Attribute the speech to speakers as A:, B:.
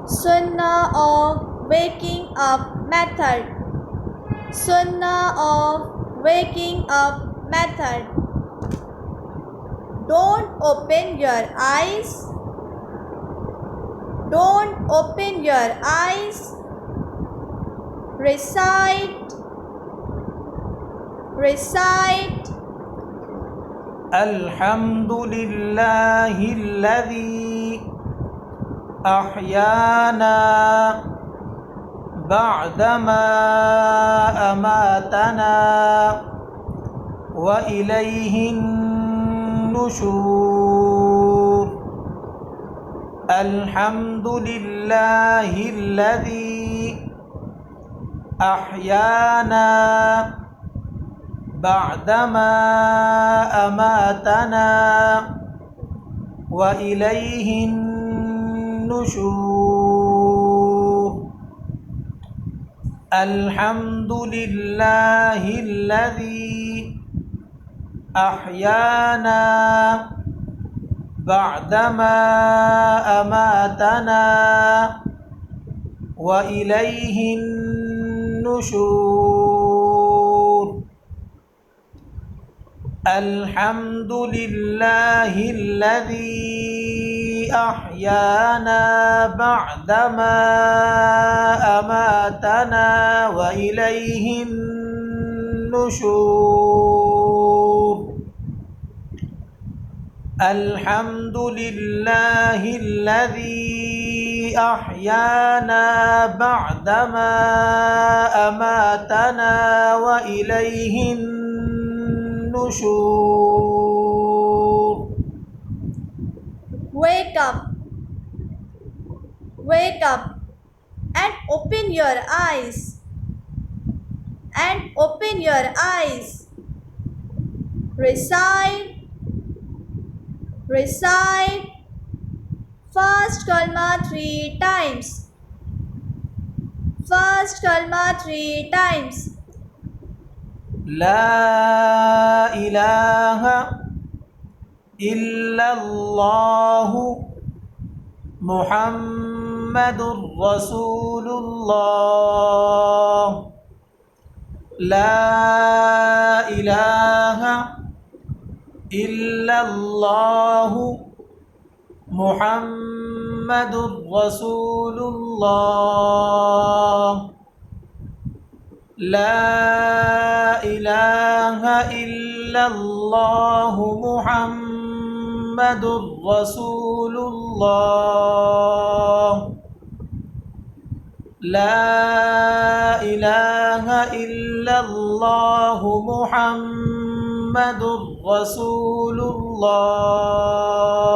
A: Sunnah of waking up method. Sunnah of waking up method. Don't open your eyes. Don't open your eyes. Recite. Recite.
B: الحمد لله الذي أحيانا بعدما أماتنا وإليه النشور الحمد لله الذي أحيانا بعدما أماتنا وإليه النشور الحمد لله الذي أحيانا بعدما أماتنا وإليه النشور الحمد لله الذي أحيانا بعدما أماتنا وإليه النشور الحمد لله الذي أحيانا بعدما أماتنا وإليه النشور.
A: Wake up. Wake up and open your eyes. And open your eyes. Recite. Recite. First kalma 3 times. First kalma 3 times.
B: لا إله إلا الله محمد رسول الله لا إله إلا الله محمد رسول الله لا إله إلا الله محمد رسول الله لا إله إلا الله محمد رسول الله